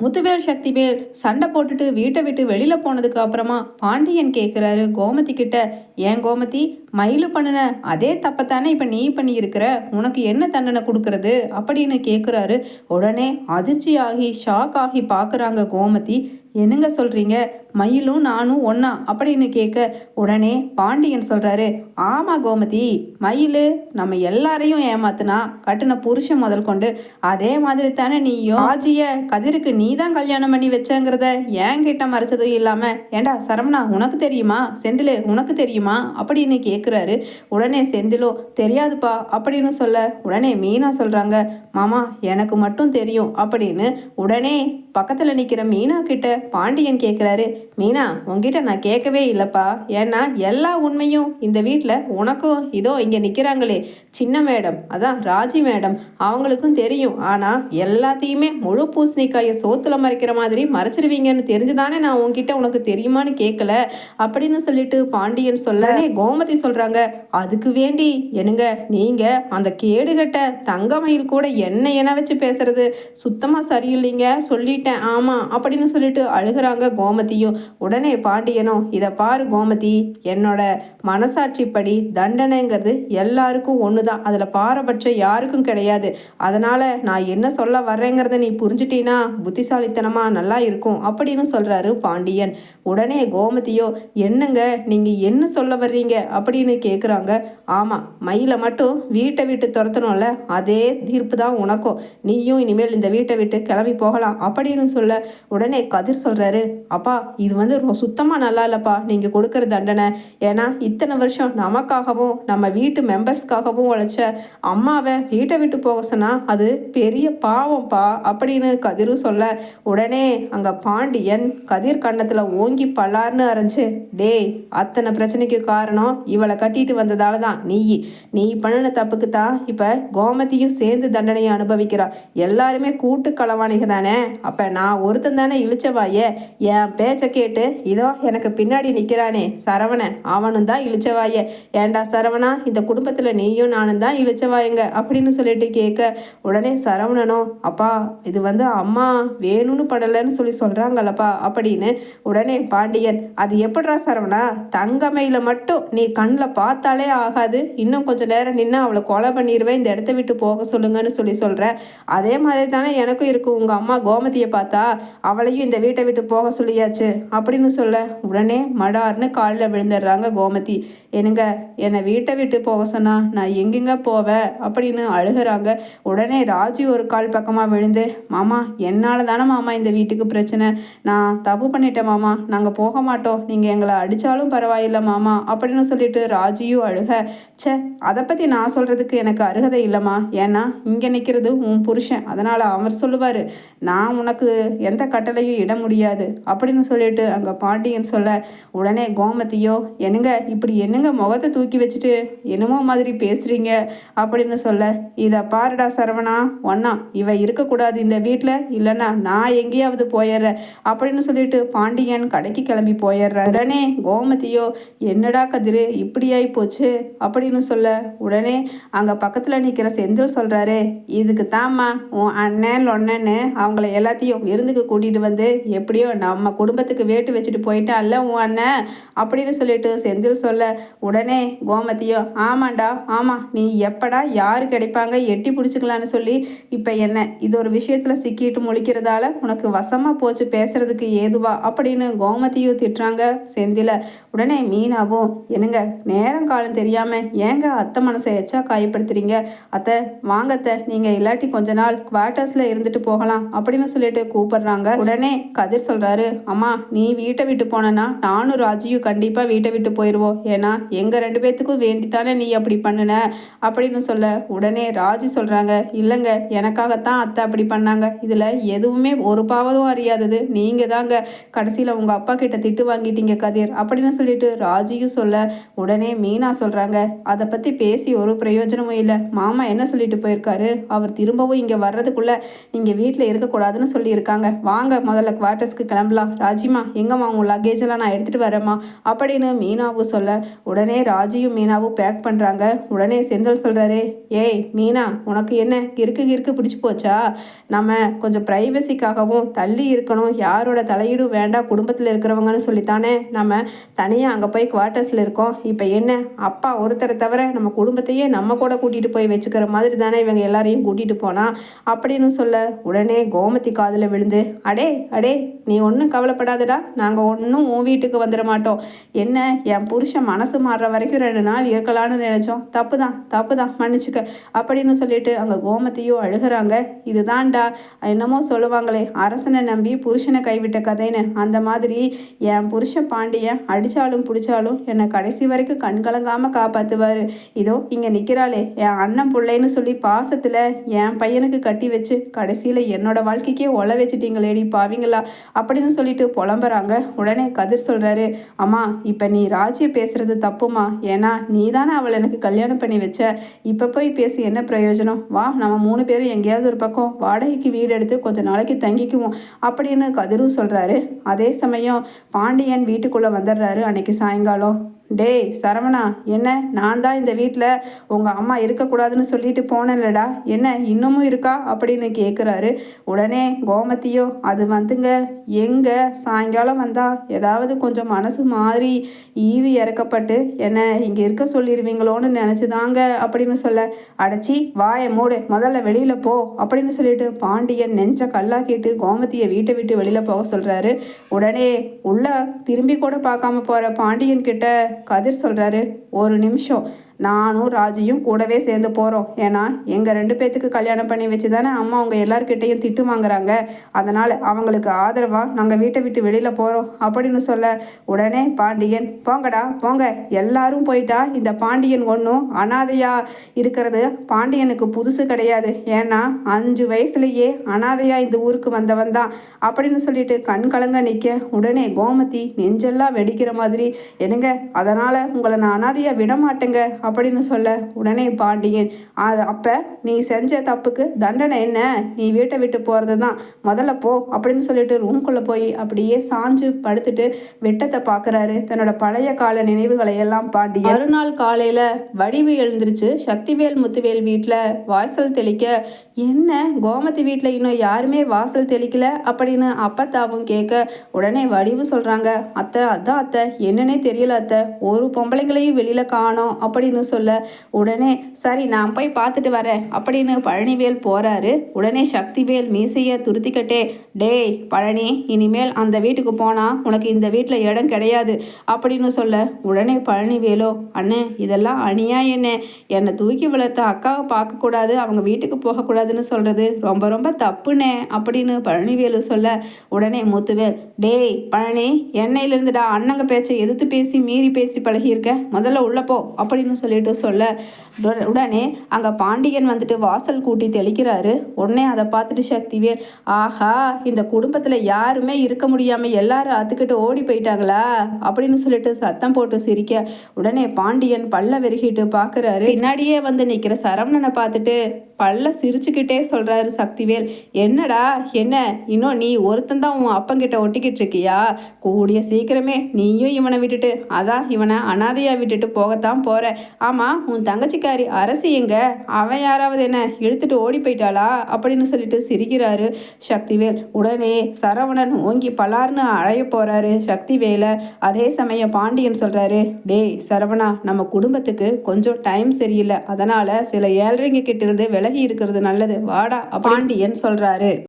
முத்துவேல் சக்திவேல் சண்டை போட்டுட்டு வீட்டை விட்டு வெளியில போனதுக்கு அப்புறமா பாண்டியன் கேட்குறாரு கோமதி கிட்ட, ஏன் கோமதி, மயிலு பண்ணின அதே தப்பத்தானே இப்போ நீ பண்ணியிருக்கிற, உனக்கு என்ன தண்டனை கொடுக்கறது அப்படின்னு கேட்குறாரு. உடனே அதிர்ச்சி ஆகி ஷாக் ஆகி பார்க்குறாங்க கோமதி. என்னங்க சொல்கிறீங்க, மயிலும் நானும் ஒன்றா அப்படின்னு கேட்க உடனே பாண்டியன் சொல்கிறாரு, ஆமாம் கோமதி, மயில் நம்ம எல்லாரையும் ஏமாத்துனா, கட்டின புருஷன் முதல் கொண்டு அதே மாதிரி தானே நீயும் ஆஜிய கதிருக்கு நீ தான் கல்யாணம் பண்ணி வச்சங்கிறத என்கிட்ட மறைச்சதும் இல்லாமல், ஏண்டா சரவணா உனக்கு தெரியுமா, செந்தில் உனக்கு தெரியுமா அப்படின்னு கேட்குறாரு. உடனே செந்திலோ தெரியாதுப்பா அப்படின்னு சொல்ல உடனே மீனா சொல்கிறாங்க, மாமா எனக்கு மட்டும் தெரியும் அப்படின்னு. உடனே பக்கத்தில் நிற்கிற மீனா கிட்ட பாண்டியன் கேட்குறாரு, மீனா உங்ககிட்ட நான் கேட்கவே இல்லைப்பா, ஏன்னா எல்லா உண்மையும் இந்த வீட்டில் உனக்கும் இதோ இங்கே நிற்கிறாங்களே சின்ன மேடம், அதான் ராஜி மேடம், அவங்களுக்கும் தெரியும். ஆனால் எல்லாத்தையுமே முழு பூசணிக்காயை சோத்துல மறைக்கிற மாதிரி மறைச்சிருவீங்கன்னு தெரிஞ்சுதானே நான் உங்ககிட்ட உனக்கு தெரியுமான்னு கேட்கல அப்படின்னு சொல்லிட்டு பாண்டியன் சொல்ல கோமதி சொல்கிறாங்க, அதுக்கு வேண்டி என்னங்க நீங்கள் அந்த கேடுகட்ட தங்கமயில் கூட என்ன வச்சு பேசுறது சுத்தமாக சரியில்லைங்க, சொல்லிட்டேன் ஆமாம் அப்படின்னு சொல்லிட்டு அழுகிறாங்க கோமதியும். உடனே பாண்டியனும், இதை பாரு கோமதி, என்னோட மனசாட்சிப்படி தண்டனைங்கிறது எல்லாருக்கும் ஒன்று தான், அதில் பாரபட்சம் யாருக்கும் கிடையாது. அதனால் நான் என்ன சொல்ல வர்றேங்கிறத நீ புரிஞ்சிட்டீன்னா புத்திசாலித்தனமாக நல்லா இருக்கும் அப்படின்னு சொல்கிறாரு பாண்டியன். உடனே கோமதியோ, என்னங்க நீங்கள் என்ன சொல்ல வர்றீங்க அப்படின்னு கேட்குறாங்க. ஆமாம், மயிலை மட்டும் வீட்டை விட்டு துரத்தணும்ல, அதே தீர்ப்பு தான் உனக்கும், நீயும் இனிமேல் இந்த வீட்டை விட்டு கிளம்பி போகலாம் அப்படின்னு சொல்ல உடனே கதிர் சொல்கிறாரு, அப்பா இது வந்து சுத்தமாக நல்லா இல்லைப்பா நீங்கள் கொடுக்குற தண்டனை. ஏன்னா இத்தனை வருஷம் நமக்காகவும் நம்ம வீட்டு மெம்பர்ஸ்க்காகவும் உழைச்ச அம்மாவை வீட்டை விட்டு போக சொன்னால் அது பெரிய பாவம்ப்பா அப்படின்னு கதிரும் சொல்ல உடனே அங்கே பாண்டியன் கதிர் கன்னத்தில் ஓங்கி பல்லார்னு அரைஞ்சு, டேய் அத்தனை பிரச்சனைக்கு காரணம் இவளை கட்டிட்டு வந்ததால தான், நீ பண்ணின தப்புக்கு தான் இப்போ கோமதியும் சேர்ந்து தண்டனையை அனுபவிக்கிறா, எல்லாருமே கூட்டு களவாணிக தானே, அப்போ நான் ஒருத்தன் தானே இழிச்சவாயே, என் பேச்சை கேட்டு இதோ எனக்கு பின்னாடி நிற்கிறானே சரவணன், அவனும் தான் இழிச்சவாயே, ஏண்டா சரவணா இந்த குடும்பத்தில் நீயும் நானும் தான் இழிச்சவாயங்க அப்படின்னு சொல்லிட்டு கேட்க உடனே சரவணனும், அப்பா இது வந்து அம்மா வேணும்னு படலைன்னு சொல்கிறாங்களப்பா அப்படின்னு. உடனே பாண்டியன், அது எப்படிரா சரவணா, தங்கமையில மட்டும் நீ கண்ணில் பார்த்தாலே ஆகாது, இன்னும் கொஞ்சம் நேரம் நின்று அவளை கொலை பண்ணிடுவேன், இந்த இடத்த விட்டு போக சொல்லுங்கன்னு சொல்கிற, அதே மாதிரி தானே எனக்கும் இருக்கும், உங்கள் அம்மா கோமதியை பார்த்தா அவளையும் இந்த வீட்டை விட்டு போக சொல்லியாச்சு அப்படின்னு சொல்ல உடனே மடார்னு காலில் விழுந்துடுறாங்க கோமதி. என்னை வீட்டை விட்டு போக சொன்னா நான் எங்கெங்க போவேன் அப்படின்னு அழுகிறாங்க. உடனே ராஜி ஒரு கால் பக்கமாக விழுந்து, மாமா என்னால் தானே மாமா இந்த வீட்டுக்கு பிரச்சனை, நான் தப்பு பண்ணிட்டேன் மாமா, நாங்கள் போக மாட்டோம், நீங்கள் எங்களை அடித்தாலும் பரவாயில்லை மாமா அப்படின்னு சொல்லிட்டு ராஜியும் அழுக, அதை பற்றி நான் சொல்கிறதுக்கு எனக்கு அருகதை இல்லைம்மா, ஏன்னா இங்கே நிற்கிறது உன் புருஷன், அதனால் அவர் சொல்லுவார், நான் உனக்கு எந்த கட்டளையும் இட முடியாது அப்படின்னு சொல்லிட்டு அங்கே பாண்டியன் சொல்ல உடனே கோமதியோ, என்னங்க முகத்தை தூக்கி வச்சுட்டு என்னமோ மாதிரி பேசுகிறீங்க அப்படின்னு சொல்ல, இதை பாருடா சரவணா, ஒன்னா இவ இருக்கக்கூடாது இந்த வீட்டில், இல்லைன்னா நான் எங்கேயாவது போயிடுறேன் அப்படின்னு சொல்லிட்டு பாண்டியன் கடைக்கு கிளம்பி போயிடுற. உடனே கோமதியோ, என்னடா கதிரு இப்படியாகி போச்சு அப்படின்னு சொல்ல உடனே அங்கே பக்கத்தில் நிற்கிற செந்தில் சொல்கிறாரு, இதுக்கு தாம்மா உன் அண்ணன் லொன்னன்னு அவங்கள எல்லாத்தையும் விருந்துக்கு கூட்டிகிட்டு வந்து எப்படியோ நம்ம குடும்பத்துக்கு வேட்டு வச்சுட்டு போயிட்டான்ல உன் அண்ணன் அப்படின்னு சொல்லிட்டு செந்தில் சொல்ல உடனே கோமதியோ, ஆமாண்டா ஆமாம், நீ எப்படா யார் கிடைப்பாங்க எட்டி பிடிச்சிக்கலான்னு சொல்லி இப்போ என்ன இது ஒரு விஷயத்தில் சிக்கிட்டு முழிக்கிறதால உனக்கு வசமாக போச்சு பேசுறதுக்கு ஏதுவா அப்படின்னு கோமதியும் திட்டுறாங்க செந்தில. உடனே மீனாவும், என்னங்க நேரம் காலம் தெரியாமல் ஏங்க அத்தை மனசை எச்சா காயப்படுத்துறீங்க, அத்தை வாங்கத்தை நீங்கள் இல்லாட்டி கொஞ்ச நாள் குவார்ட்டர்ஸில் இருந்துட்டு போகலாம் அப்படின்னு சொல்லிட்டு கூப்பிடுறாங்க. உடனே கதிர் சொல்கிறாரு, அம்மா நீ வீட்டை விட்டு போனனா நானும் ராஜியும் கண்டிப்பாக வீட்டை விட்டு போயிடுவோம், ஏன்னா எங்கள் 2 பேர்த்துக்கும் வேண்டித்தானே நீ அப்படி பண்ணுன அப்படின்னு சொல்ல உடனே ராஜி சொல்கிறாங்க, இல்லைங்க எனக்காகத்தான் அத்தை அப்படி பண்ணாங்க, இதில் எதுவுமே ஒரு பாவதும் அறியாதது நீங்கள் தாங்க, கடைசியில் உங்கள் அப்பா கிட்ட திட்டு வாங்கிட்டீங்க கதிர் அப்படின்னு சொல்லிட்டு ராஜியும் சொல்ல உடனே மீனா சொல்கிறாங்க, அதை பற்றி பேசி ஒரு பிரயோஜனமும் இல்லை, மாமா என்ன சொல்லிட்டு போயிருக்காரு, அவர் திரும்பவும் இங்கே வர்றதுக்குள்ளே நீங்கள் வீட்டில் இருக்கக்கூடாதுன்னு சொல்லி சொல்லியிருக்காங்க. வாங்க முதல்ல குவார்ட்டர்ஸ்க்கு கிளம்பலாம். ராஜிமா எங்கம்மா உங்கள் லக்கேஜெல்லாம் நான் எடுத்துகிட்டு வரேம்மா அப்படின்னு மீனாவும் சொல்ல, உடனே ராஜியும் மீனாவும் பேக் பண்ணுறாங்க. உடனே செந்தில் சொல்கிறாரு, ஏய் மீனா, உனக்கு என்ன கிறுக்கு பிடிச்சி போச்சா? நம்ம கொஞ்சம் ப்ரைவசிக்காகவும் தள்ளி இருக்கணும், யாரோட தலையீடும் வேண்டாம் குடும்பத்தில் இருக்கிறவங்கன்னு சொல்லித்தானே நம்ம தனியாக அங்கே போய் குவார்ட்டர்ஸில் இருக்கோம். இப்போ என்ன, அப்பா ஒருத்தரை தவிர நம்ம குடும்பத்தையே நம்ம கூட கூட்டிகிட்டு போய் வச்சுக்கிற மாதிரி தானே இவங்க எல்லாரையும் கூட்டிகிட்டு போனா அப்படின்னு சொல்ல, உடனே கோமதி காதில் விழுந்து, அடே அடே நீ ஒன்றும் கவலைப்படாதடா, நாங்கள் ஒன்றும் உன் வீட்டுக்கு வந்துட மாட்டோம். என்ன, என் புருஷன் மனசு மாறுற வரைக்கும் 2 நாள் இருக்கலான்னு நினச்சோம். தப்பு தான் மன்னிச்சுக்க அப்படின்னு சொல்லிட்டு அங்கே கோமதியும் அழுகிறாங்க. இதுதான்டா என்னமோ சொல்லுவாங்களே, அரசனை நம்பி புருஷனை கைவிட்ட கதைன்னு, அந்த மாதிரி என் புருஷன் பாண்டியன் அடித்தாலும் பிடிச்சாலும் என்னை கடைசி வரைக்கும் கண்கலங்காமல் காப்பாற்றுவார். இதோ இங்கே நிற்கிறாளே என் அண்ணன் பிள்ளைன்னு சொல்லி பாசத்தில் என் பையனுக்கு கட்டி வச்சு கடைசியில் என்னோட வாழ்க்கைக்கே ஒல வச்சுட்டீங்களேடி பாவீங்களா அப்படின்னு சொல்லிட்டு புலம்புறாங்க. உடனே கதிர் சொல்கிறாரு, அம்மா இப்போ நீ ராஜியை பேசுகிறது தப்புமா, ஏன்னா நீ தானே அவளை எனக்கு கல்யாணம் பண்ணி வச்ச. இப்போ போய் பேசி என்ன பிரயோஜனம்? வா நம்ம 3 பேரும் எங்கேயாவது ஒரு பக்கம் வாடகைக்கு வீடு எடுத்து கொஞ்ச நாளைக்கு தங்கிக்குவோம் அப்படின்னு கதிரும் சொல்கிறாரு. அதே சமயம் பாண்டியன் வீட்டுக்குள்ளே வந்துடுறாரு அன்னைக்கு சாயங்காலம். டேய் சரவணா, என்ன நான் தான் இந்த வீட்டில் உங்கள் அம்மா இருக்கக்கூடாதுன்னு சொல்லிட்டு போனேன்லடா, என்ன இன்னமும் இருக்கா அப்படின்னு கேட்குறாரு. உடனே கோமதியோ, அது வந்துங்க எங்கே சாயங்காலம் வந்தால் ஏதாவது கொஞ்சம் மனசு மாறி ஈவி இறக்கப்பட்டு என்னை இங்கே இருக்க சொல்லிடுவீங்களோன்னு நினச்சிதாங்க அப்படின்னு சொல்ல, அடைச்சி வாயை மூடு, முதல்ல வெளியில் போ அப்படின்னு சொல்லிட்டு பாண்டியன் நெஞ்ச கல்லாக்கிட்டு கோமதியை வீட்டை விட்டு வெளியில் போக சொல்கிறாரு. உடனே உள்ள திரும்பி கூட பார்க்காம போகிற பாண்டியன் கிட்ட கதிர் சொல்கிறாரு, ஒரு நிமிஷம், நானும் ராஜியும் கூடவே சேர்ந்து போகிறோம். ஏன்னா எங்கள் 2 பேர்த்துக்கு கல்யாணம் பண்ணி வச்சு தானே அம்மா அவங்க எல்லார்கிட்டையும் திட்டு வாங்குறாங்க. அதனால் அவங்களுக்கு ஆதரவாக நாங்கள் வீட்டை விட்டு வெளியில் போகிறோம் அப்படின்னு சொல்ல, உடனே பாண்டியன், போங்கடா போங்க, எல்லாரும் போயிட்டா இந்த பாண்டியன் ஒன்றும் அனாதையாக இருக்கிறது பாண்டியனுக்கு புதுசு கிடையாது. ஏன்னா 5 வயசுலேயே அனாதையாக இந்த ஊருக்கு வந்தவன் தான் அப்படின்னு சொல்லிட்டு கண் கலங்க நிற்க, உடனே கோமதி நெஞ்செல்லாம் வெடிக்கிற மாதிரி, என்னங்க அதனால் உங்களை நான் அனாதையாக விட மாட்டேங்க அப்படின்னு சொல்ல, உடனே பாண்டியன், அப்போ நீ செஞ்ச தப்புக்கு தண்டனை என்ன, நீ வீட்டை விட்டு போகிறது தான், முதல்ல போ அப்படின்னு சொல்லிட்டு ரூம்குள்ளே போய் அப்படியே சாஞ்சு படுத்துட்டு வெட்டத்தை பார்க்குறாரு. தன்னோட பழைய கால நினைவுகளை எல்லாம் பாண்டியன். மறுநாள் காலையில் வடிவு எழுந்திருச்சு சக்திவேல் முத்துவேல் வீட்டில் வாசல் தெளிக்க, என்ன கோமதி வீட்டில் இன்னும் யாருமே வாசல் தெளிக்கல அப்படின்னு அப்பத்தாவும் கேட்க, உடனே வடிவு சொல்கிறாங்க, அத்தை அதான் அத்தை, என்னன்னே தெரியல அத்தை, ஒரு பொம்பளைங்களையும் வெளியில் காணோம் அப்படின்னு சொல்ல, உடனே சரி நான் போய் பார்த்துட்டு வரேன் அப்படின்னு பழனிவேல் போறாரு. உடனே சக்திவேல் மீசையை துருத்திக்கிட்டே, டேய் பழனி, இனிமேல் அந்த வீட்டுக்கு போனா உனக்கு இந்த வீட்டில் இடம் கிடையாது அப்படின்னு சொல்ல, உடனே பழனிவேலோ, அண்ணே இதெல்லாம் அநியாயம், என்னை தூக்கி வளர்த்த அக்காவை பார்க்கக்கூடாது, அவங்க வீட்டுக்கு போகக்கூடாதுன்னு சொல்றது ரொம்ப ரொம்ப தப்புனே அப்படின்னு பழனிவேலு சொல்ல, உடனே முத்துவேல், டேய் பழனி, என்னையிலிருந்துடா அண்ணங்க பேச்சை எதிர்த்து பேசி மீறி பேசி பழகியிருக்க, முதல்ல உள்ள போ அப்படின்னு சொல்லிட்டு சொல்ல, உடனே அங்கே பாண்டியன் வந்துட்டு வாசல் கூட்டி தெளிக்கிறாரு. உடனே அதை பார்த்துட்டு சக்திவேல், ஆஹா இந்த குடும்பத்தில் யாருமே இருக்க முடியாமல் எல்லாரும் அதுக்கிட்டு ஓடி போயிட்டாங்களா அப்படின்னு சொல்லிட்டு சத்தம் போட்டு சிரிக்க, உடனே பாண்டியன் பல்ல வெறுகிட்டு பார்க்குறாரு. பின்னாடியே வந்து நிற்கிற சரவணனை பார்த்துட்டு பல்ல சிரிச்சுக்கிட்டே சொல்கிறாரு சக்திவேல், என்னடா என்ன இன்னும் நீ ஒருத்தந்தான் உன் அப்பங்கிட்ட ஒட்டிக்கிட்டு இருக்கியா? கூடிய சீக்கிரமே நீயும் இவனை விட்டுட்டு, அதான் இவனை அனாதையாக விட்டுட்டு போகத்தான் போகிற. ஆமாம் உன் தங்கச்சிக்காரி அரசி எங்க, அவன் யாராவது என்ன இழுத்துட்டு ஓடி போயிட்டாளா அப்படின்னு சொல்லிட்டு சிரிக்கிறாரு சக்திவேல். உடனே சரவணன் ஓங்கி பலார்னு அழைய போகிறாரு சக்திவேலை. அதே சமயம் பாண்டியன் சொல்கிறாரு, டேய் சரவணா, நம்ம குடும்பத்துக்கு கொஞ்சம் டைம் சரியில்லை, அதனால் சில ஏழ்றைங்க கிட்ட இருந்து விலகி இருக்கிறது நல்லது, வாடா பாண்டியன் சொல்கிறாரு.